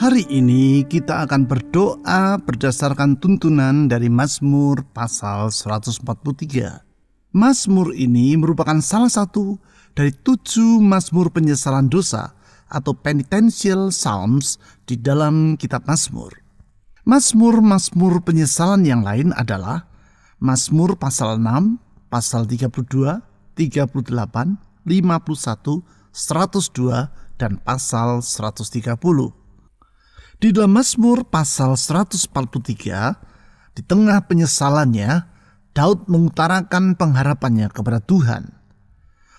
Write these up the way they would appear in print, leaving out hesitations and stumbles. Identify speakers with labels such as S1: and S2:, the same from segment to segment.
S1: Hari ini kita akan berdoa berdasarkan tuntunan dari Mazmur pasal 143. Mazmur ini merupakan salah satu dari 7 Mazmur penyesalan dosa atau penitential psalms di dalam kitab Mazmur. Mazmur penyesalan yang lain adalah Mazmur pasal 6, pasal 32, 38, 51, 102, dan pasal 130. Di dalam Mazmur pasal 143, di tengah penyesalannya, Daud mengutarakan pengharapannya kepada Tuhan.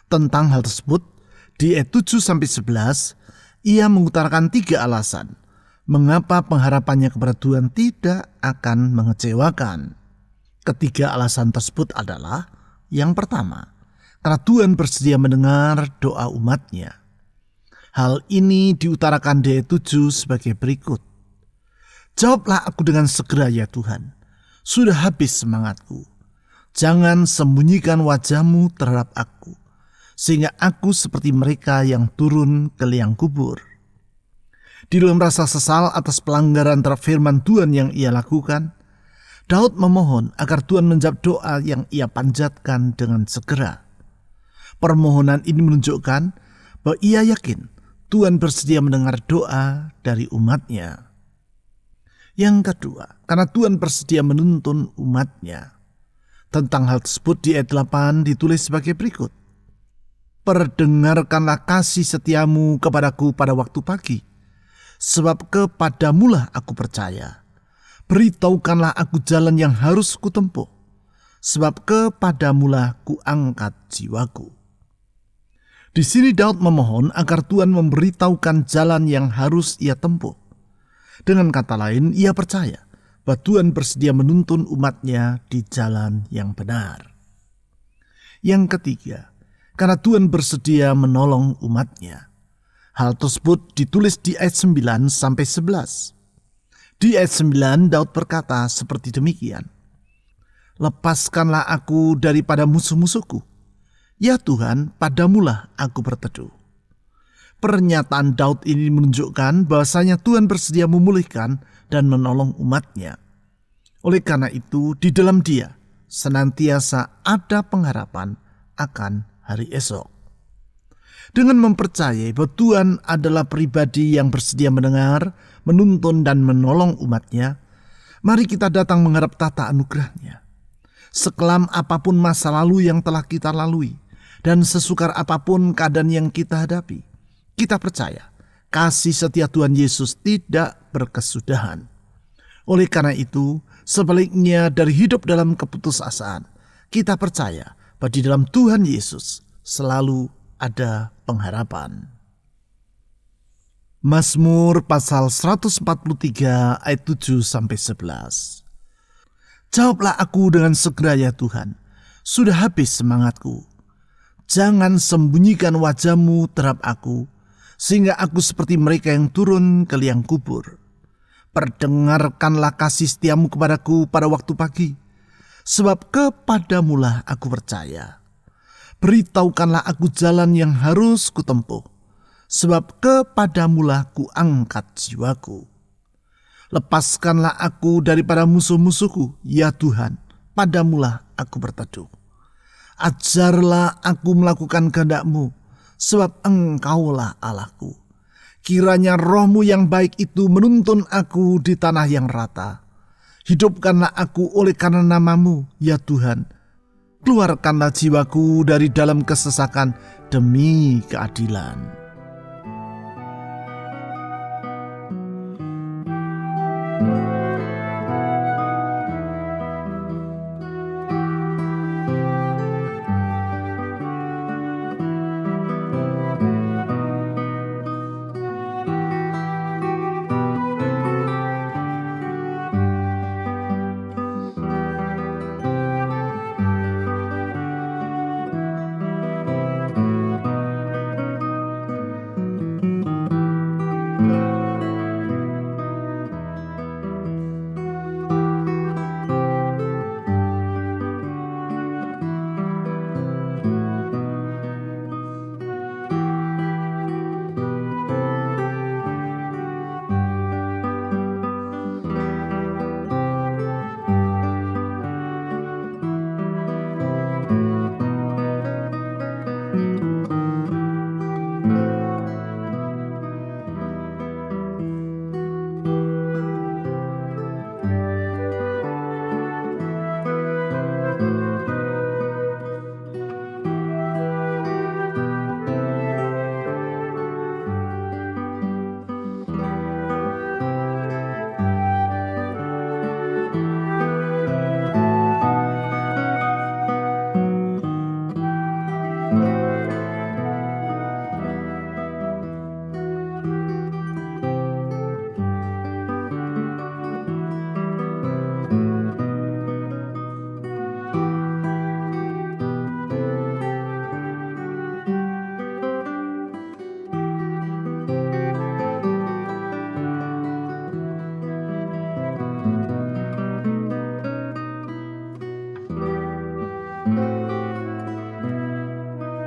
S1: Tentang hal tersebut, di ayat 7-11, ia mengutarakan 3 alasan mengapa pengharapannya kepada Tuhan tidak akan mengecewakan. Ketiga alasan tersebut adalah, yang pertama, karena Tuhan bersedia mendengar doa umatnya. Hal ini diutarakan di ayat 7 sebagai berikut. Jawablah aku dengan segera ya Tuhan, sudah habis semangatku. Jangan sembunyikan wajahmu terhadap aku, sehingga aku seperti mereka yang turun ke liang kubur. Di dalam rasa sesal atas pelanggaran terhadap firman Tuhan yang ia lakukan, Daud memohon agar Tuhan menjawab doa yang ia panjatkan dengan segera. Permohonan ini menunjukkan bahwa ia yakin Tuhan bersedia mendengar doa dari umatnya. Yang kedua, karena Tuhan bersedia menuntun umatnya. Tentang hal tersebut di ayat 8 ditulis sebagai berikut. Perdengarkanlah kasih setiamu kepadaku pada waktu pagi, sebab kepadamulah aku percaya. Beritahukanlah aku jalan yang harus kutempuh, sebab kepadamulah kuangkat jiwaku. Di sini Daud memohon agar Tuhan memberitahukan jalan yang harus ia tempuh. Dengan kata lain, ia percaya bahwa Tuhan bersedia menuntun umatnya di jalan yang benar. Yang ketiga, karena Tuhan bersedia menolong umatnya. Hal tersebut ditulis di ayat 9-11. Di ayat 9 Daud berkata seperti demikian. Lepaskanlah aku daripada musuh-musuhku. Ya Tuhan, padamulah aku berteduh. Pernyataan Daud ini menunjukkan bahwasanya Tuhan bersedia memulihkan dan menolong umatnya. Oleh karena itu, di dalam dia senantiasa ada pengharapan akan hari esok. Dengan mempercayai bahwa Tuhan adalah pribadi yang bersedia mendengar, menuntun dan menolong umatnya, mari kita datang mengharap tata anugerahnya. Sekelam apapun masa lalu yang telah kita lalui, dan sesukar apapun keadaan yang kita hadapi, kita percaya kasih setia Tuhan Yesus tidak berkesudahan. Oleh karena itu, sebaliknya dari hidup dalam keputusasaan, kita percaya bahwa di dalam Tuhan Yesus selalu ada pengharapan. Mazmur pasal 143 ayat 7-11. Jawablah aku dengan segera ya Tuhan, sudah habis semangatku. Jangan sembunyikan wajah-Mu terhadap aku, sehingga aku seperti mereka yang turun ke liang kubur. Perdengarkanlah kasih setiamu kepadaku pada waktu pagi, sebab kepadamulah aku percaya. Beritahukanlah aku jalan yang harus kutempuh, sebab kepadamulah ku angkat jiwaku. Lepaskanlah aku daripada musuh-musuhku, ya Tuhan, padamulah aku berteduh. Ajarlah aku melakukan kehendak-Mu, sebab Engkaulah Allahku. Kiranya roh-Mu yang baik itu menuntun aku di tanah yang rata. Hidupkanlah aku oleh karena nama-Mu, ya Tuhan. Keluarkanlah jiwaku dari dalam kesesakan demi keadilan.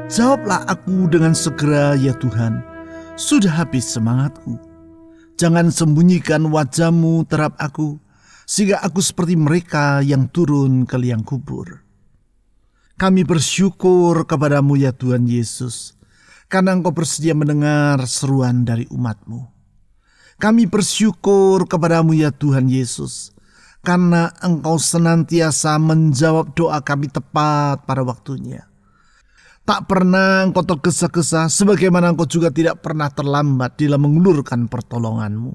S1: Jawablah aku dengan segera ya Tuhan, sudah habis semangatku. Jangan sembunyikan wajah-Mu terhadap aku, sehingga aku seperti mereka yang turun ke liang kubur. Kami bersyukur kepada-Mu ya Tuhan Yesus, karena Engkau bersedia mendengar seruan dari umat-Mu. Kami bersyukur kepada-Mu ya Tuhan Yesus, karena Engkau senantiasa menjawab doa kami tepat pada waktunya. Tak pernah Engkau tergesa-gesa, sebagaimana Engkau juga tidak pernah terlambat dalam mengulurkan pertolongan-Mu.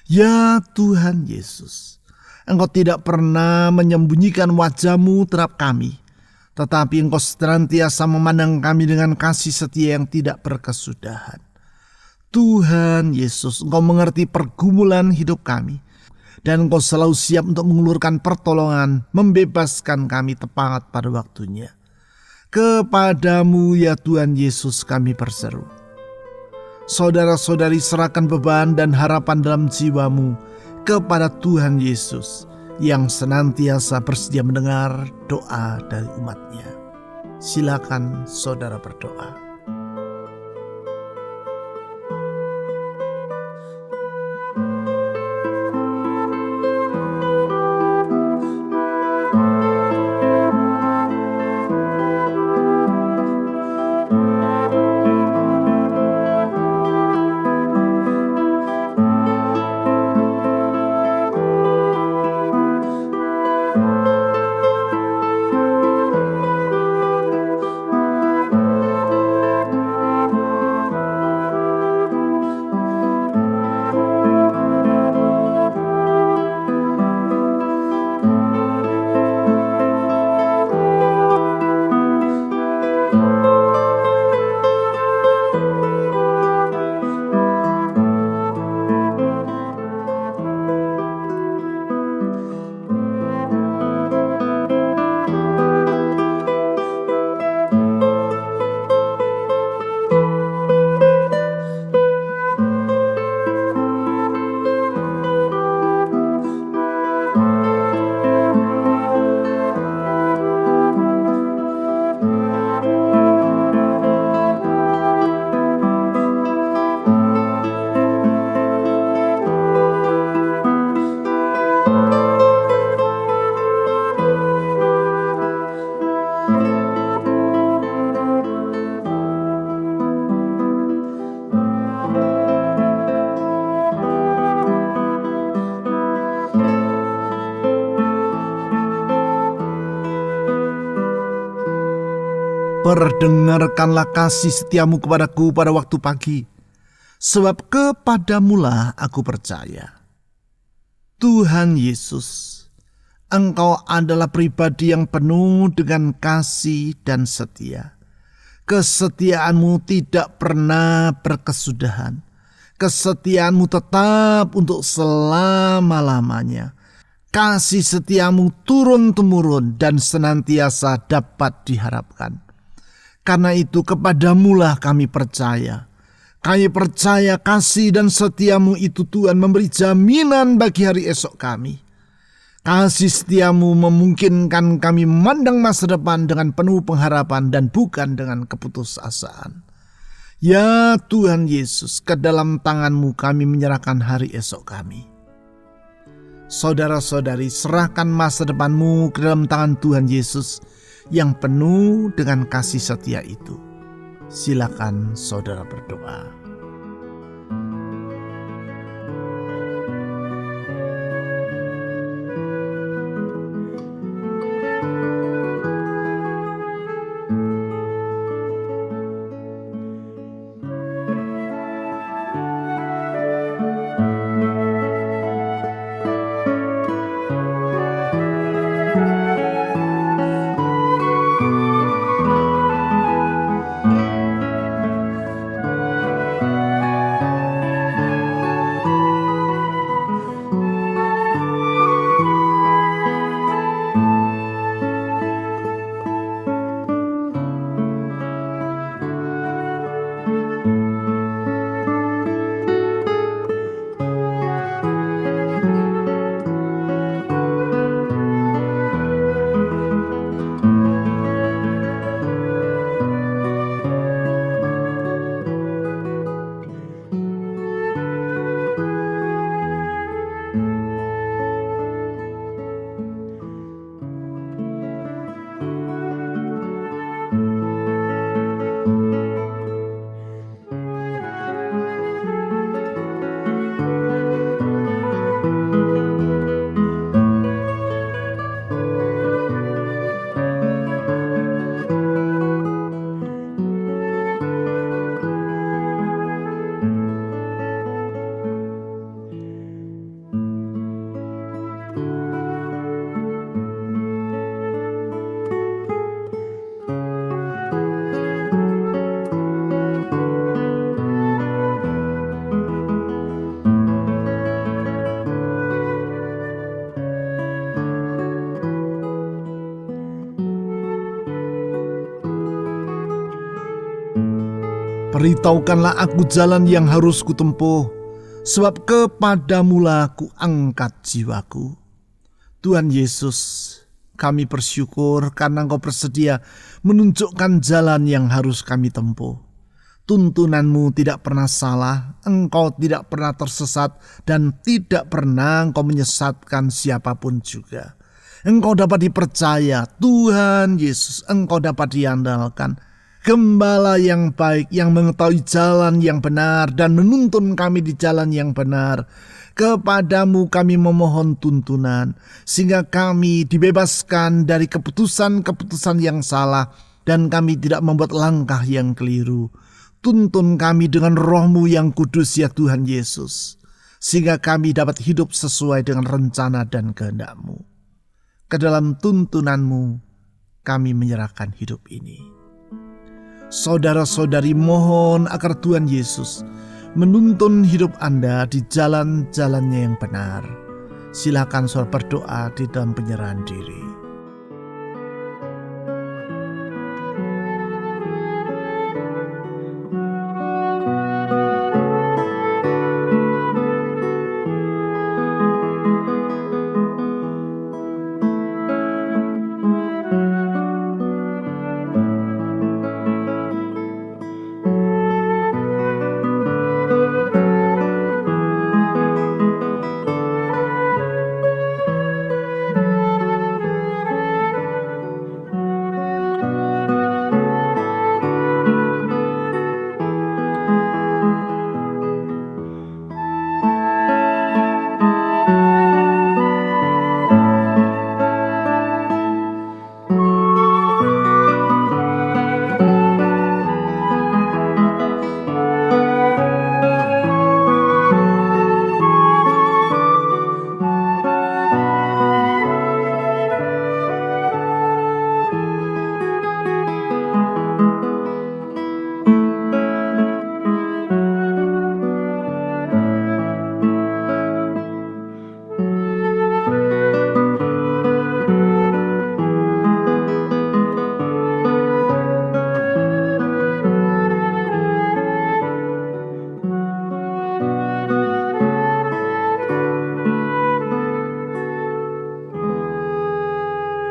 S1: Ya Tuhan Yesus, Engkau tidak pernah menyembunyikan wajah-Mu terhadap kami, tetapi Engkau senantiasa memandang kami dengan kasih setia yang tidak berkesudahan. Tuhan Yesus, Engkau mengerti pergumulan hidup kami, dan Engkau selalu siap untuk mengulurkan pertolongan, membebaskan kami tepat pada waktunya. Kepadamu ya Tuhan Yesus kami berseru. Saudara-saudari serahkan beban dan harapan dalam jiwamu kepada Tuhan Yesus yang senantiasa bersedia mendengar doa dari umat-Nya. Silakan saudara berdoa. Perdengarkanlah kasih setiamu kepadaku pada waktu pagi, sebab kepadamulah aku percaya. Tuhan Yesus, Engkau adalah pribadi yang penuh dengan kasih dan setia. Kesetiaanmu tidak pernah berkesudahan. Kesetiaanmu tetap untuk selama-lamanya. Kasih setiamu turun-temurun dan senantiasa dapat diharapkan. Karena itu kepadamulah kami percaya. Kami percaya kasih dan setiamu itu Tuhan memberi jaminan bagi hari esok kami. Kasih setiamu memungkinkan kami memandang masa depan dengan penuh pengharapan dan bukan dengan keputusasaan. Ya Tuhan Yesus, ke dalam tangan-Mu kami menyerahkan hari esok kami. Saudara-saudari, serahkan masa depanmu ke dalam tangan Tuhan Yesus yang penuh dengan kasih setia itu. Silakan saudara berdoa. Beritahukanlah aku jalan yang harus kutempuh, sebab kepadamulah ku angkat jiwaku. Tuhan Yesus, kami bersyukur karena Engkau bersedia menunjukkan jalan yang harus kami tempuh. Tuntunanmu tidak pernah salah, Engkau tidak pernah tersesat, dan tidak pernah Engkau menyesatkan siapapun juga. Engkau dapat dipercaya, Tuhan Yesus, Engkau dapat diandalkan. Gembala yang baik yang mengetahui jalan yang benar dan menuntun kami di jalan yang benar. Kepadamu kami memohon tuntunan sehingga kami dibebaskan dari keputusan-keputusan yang salah dan kami tidak membuat langkah yang keliru. Tuntun kami dengan Roh-Mu yang kudus ya Tuhan Yesus, sehingga kami dapat hidup sesuai dengan rencana dan kehendak-Mu. Ke dalam tuntunan-Mu kami menyerahkan hidup ini. Saudara-saudari mohon agar Tuhan Yesus menuntun hidup Anda di jalan-jalannya yang benar. Silakan saudara berdoa di dalam penyerahan diri.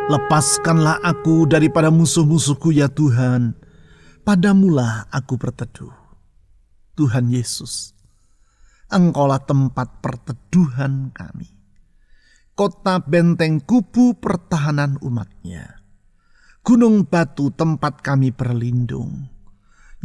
S1: Lepaskanlah aku daripada musuh-musuhku ya Tuhan. Padamulah aku berteduh. Tuhan Yesus, Engkaulah tempat perteduhan kami. Kota benteng kubu pertahanan umat-Nya. Gunung batu tempat kami berlindung.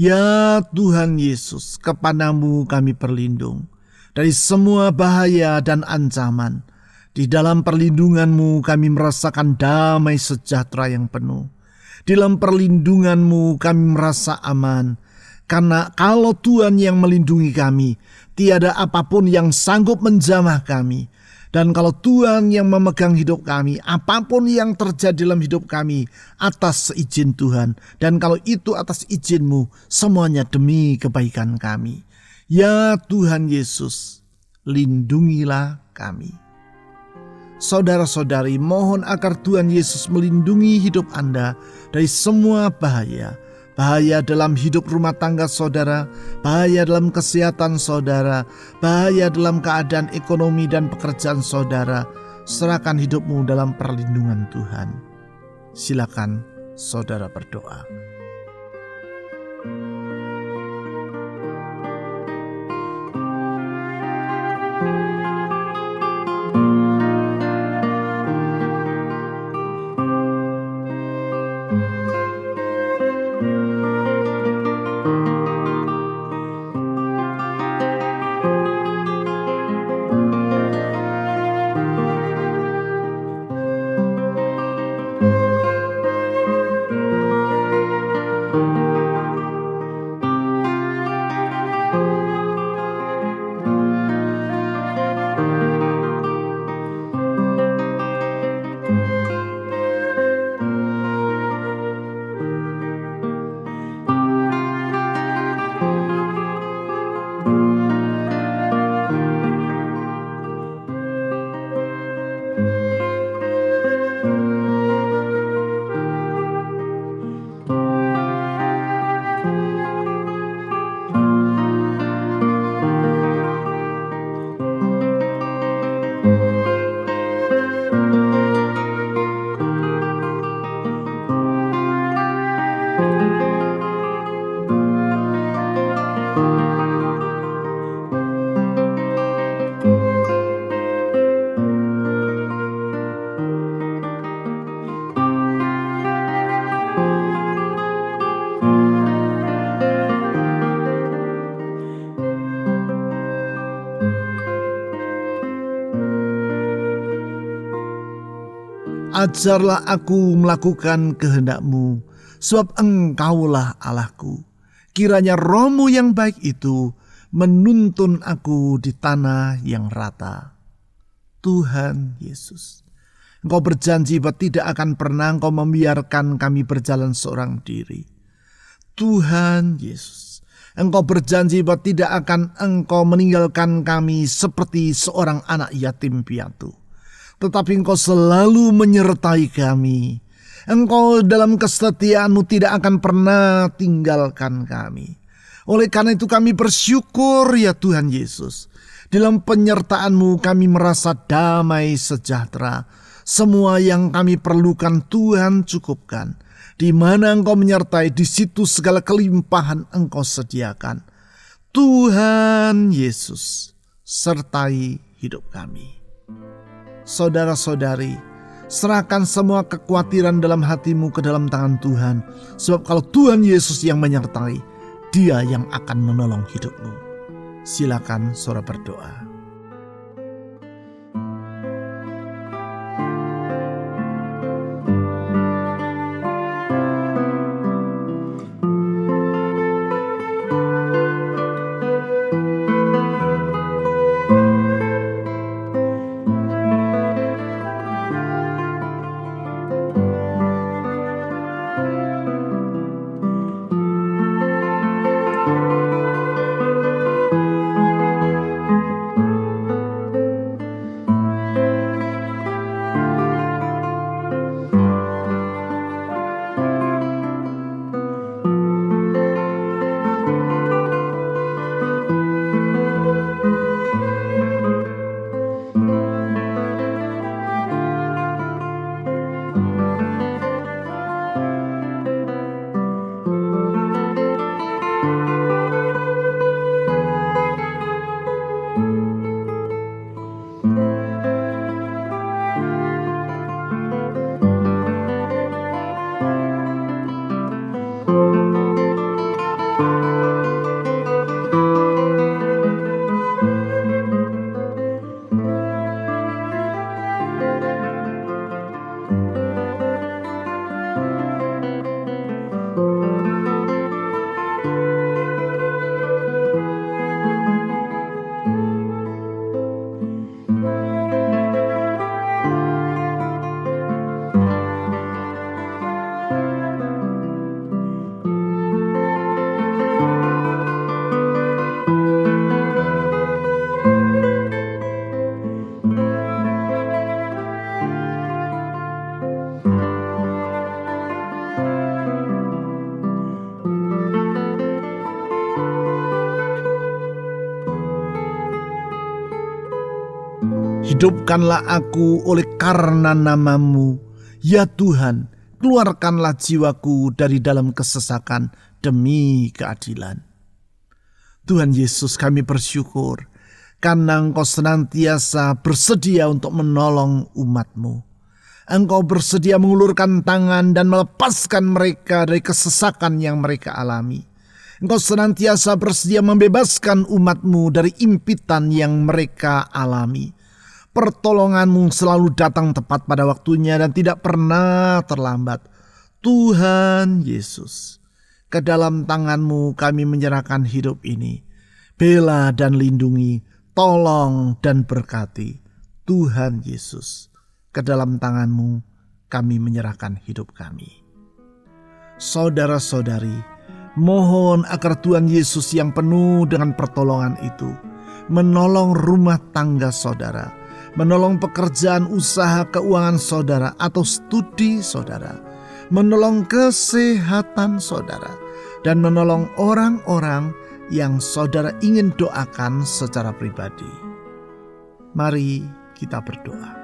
S1: Ya Tuhan Yesus, kepadamu kami berlindung dari semua bahaya dan ancaman. Di dalam perlindungan-Mu kami merasakan damai sejahtera yang penuh. Di dalam perlindungan-Mu kami merasa aman. Karena kalau Tuhan yang melindungi kami, tiada apapun yang sanggup menjamah kami. Dan kalau Tuhan yang memegang hidup kami, apapun yang terjadi dalam hidup kami atas izin Tuhan. Dan kalau itu atas izin-Mu, semuanya demi kebaikan kami. Ya Tuhan Yesus, lindungilah kami. Saudara-saudari, mohon agar Tuhan Yesus melindungi hidup Anda dari semua bahaya. Bahaya dalam hidup rumah tangga saudara, bahaya dalam kesehatan saudara, bahaya dalam keadaan ekonomi dan pekerjaan saudara. Serahkan hidupmu dalam perlindungan Tuhan. Silakan saudara berdoa. Ajarlah aku melakukan kehendak-Mu, sebab Engkaulah Allahku. Kiranya Roh-Mu yang baik itu menuntun aku di tanah yang rata. Tuhan Yesus, Engkau berjanji bahwa tidak akan pernah Engkau membiarkan kami berjalan seorang diri. Tuhan Yesus, Engkau berjanji bahwa tidak akan Engkau meninggalkan kami seperti seorang anak yatim piatu. Tetapi Engkau selalu menyertai kami. Engkau dalam kesetiaan-Mu tidak akan pernah tinggalkan kami. Oleh karena itu kami bersyukur ya Tuhan Yesus. Dalam penyertaan-Mu kami merasa damai sejahtera. Semua yang kami perlukan Tuhan cukupkan. Di mana Engkau menyertai, di situ segala kelimpahan Engkau sediakan. Tuhan Yesus, sertai hidup kami. Saudara-saudari, serahkan semua kekhawatiran dalam hatimu ke dalam tangan Tuhan. Sebab kalau Tuhan Yesus yang menyertai, Dia yang akan menolong hidupmu. Silakan saudara berdoa. Hidupkanlah aku oleh karena nama-Mu. Ya Tuhan, keluarkanlah jiwaku dari dalam kesesakan demi keadilan. Tuhan Yesus, kami bersyukur karena Engkau senantiasa bersedia untuk menolong umat-Mu. Engkau bersedia mengulurkan tangan dan melepaskan mereka dari kesesakan yang mereka alami. Engkau senantiasa bersedia membebaskan umat-Mu dari impitan yang mereka alami. Pertolongan-Mu selalu datang tepat pada waktunya dan tidak pernah terlambat. Tuhan Yesus, ke dalam tangan-Mu kami menyerahkan hidup ini. Bela dan lindungi, tolong dan berkati. Tuhan Yesus, ke dalam tangan-Mu kami menyerahkan hidup kami. Saudara-saudari, mohon agar Tuhan Yesus yang penuh dengan pertolongan itu menolong rumah tangga saudara, menolong pekerjaan usaha keuangan saudara atau studi saudara, menolong kesehatan saudara, dan menolong orang-orang yang saudara ingin doakan secara pribadi. Mari kita berdoa.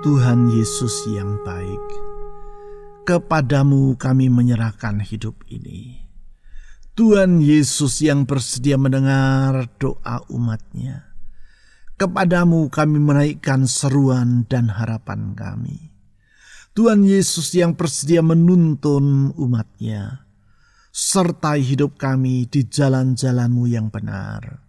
S1: Tuhan Yesus yang baik, kepadamu kami menyerahkan hidup ini. Tuhan Yesus yang bersedia mendengar doa umat-Nya, kepadamu kami menaikkan seruan dan harapan kami. Tuhan Yesus yang bersedia menuntun umat-Nya, sertai hidup kami di jalan-jalan-Mu yang benar.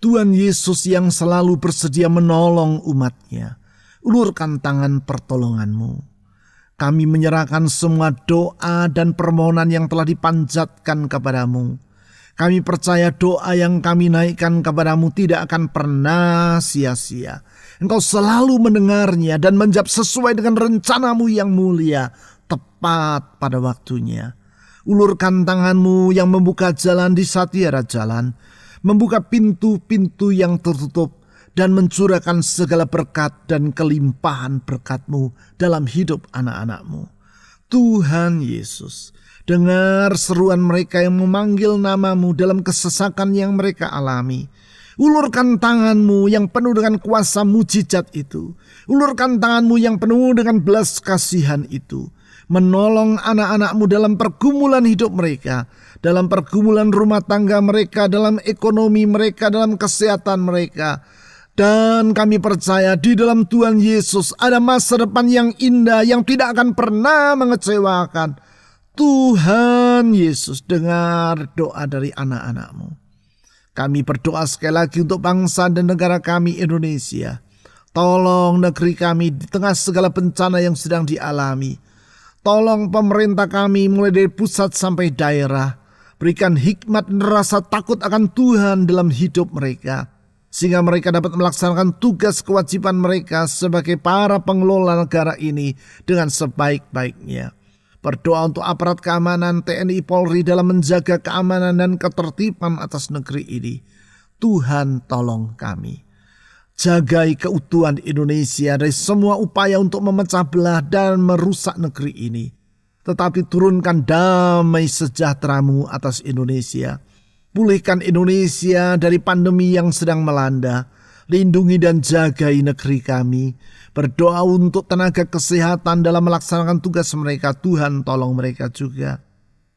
S1: Tuhan Yesus yang selalu bersedia menolong umat-Nya, ulurkan tangan pertolongan-Mu. Kami menyerahkan semua doa dan permohonan yang telah dipanjatkan kepadamu. Kami percaya doa yang kami naikkan kepadamu tidak akan pernah sia-sia. Engkau selalu mendengarnya dan menjawab sesuai dengan rencana-Mu yang mulia, tepat pada waktunya. Ulurkan tangan-Mu yang membuka jalan di saat tiada jalan, membuka pintu-pintu yang tertutup, dan mencurahkan segala berkat dan kelimpahan berkat-Mu dalam hidup anak-anak-Mu. Tuhan Yesus, dengar seruan mereka yang memanggil nama-Mu dalam kesesakan yang mereka alami. Ulurkan tangan-Mu yang penuh dengan kuasa mujizat itu. Ulurkan tangan-Mu yang penuh dengan belas kasihan itu. Menolong anak-anak-Mu dalam pergumulan hidup mereka, dalam pergumulan rumah tangga mereka, dalam ekonomi mereka, dalam kesehatan mereka. Dan kami percaya di dalam Tuhan Yesus ada masa depan yang indah yang tidak akan pernah mengecewakan. Tuhan Yesus, dengar doa dari anak-anak-Mu. Kami berdoa sekali lagi untuk bangsa dan negara kami Indonesia. Tolong negeri kami di tengah segala bencana yang sedang dialami. Tolong pemerintah kami mulai dari pusat sampai daerah. Berikan hikmat dan rasa takut akan Tuhan dalam hidup mereka, sehingga mereka dapat melaksanakan tugas kewajiban mereka sebagai para pengelola negara ini dengan sebaik-baiknya. Berdoa untuk aparat keamanan TNI Polri dalam menjaga keamanan dan ketertiban atas negeri ini. Tuhan tolong kami. Jagai keutuhan Indonesia dari semua upaya untuk memecah belah dan merusak negeri ini. Tetapi turunkan damai sejahtera-Mu atas Indonesia. Pulihkan Indonesia dari pandemi yang sedang melanda. Lindungi dan jagai negeri kami. Berdoa untuk tenaga kesehatan dalam melaksanakan tugas mereka. Tuhan, tolong mereka juga.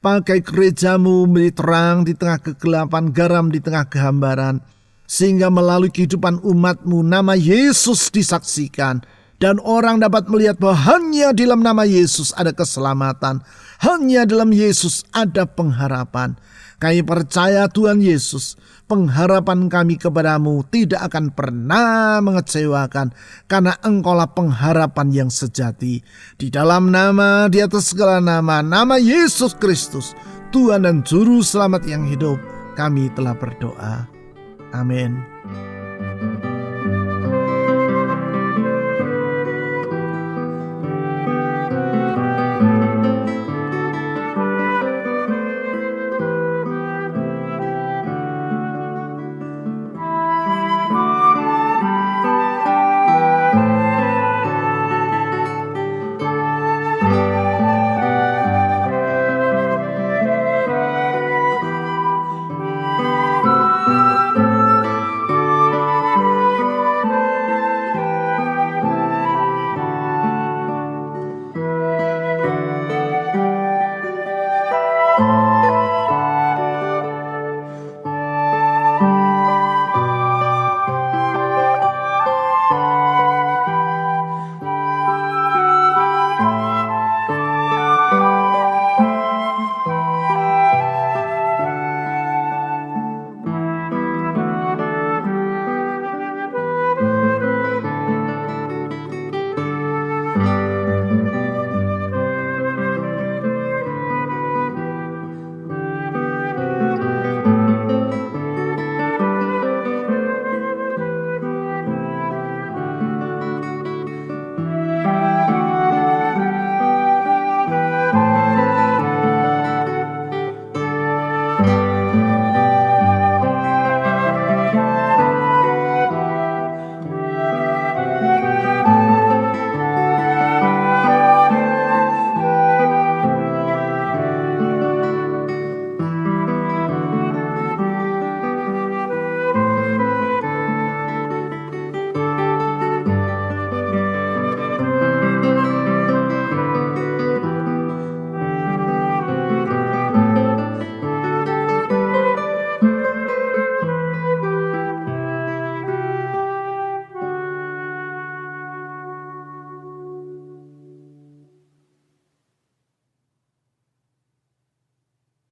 S1: Pakai gereja-Mu menjadi terang di tengah kegelapan, garam di tengah kehambaran. Sehingga melalui kehidupan umat-Mu nama Yesus disaksikan. Dan orang dapat melihat bahwa hanya dalam nama Yesus ada keselamatan. Hanya dalam Yesus ada pengharapan. Kami percaya Tuhan Yesus, pengharapan kami kepadamu tidak akan pernah mengecewakan. Karena Engkaulah pengharapan yang sejati. Di dalam nama, di atas segala nama, nama Yesus Kristus, Tuhan dan Juru Selamat yang hidup, kami telah berdoa. Amin.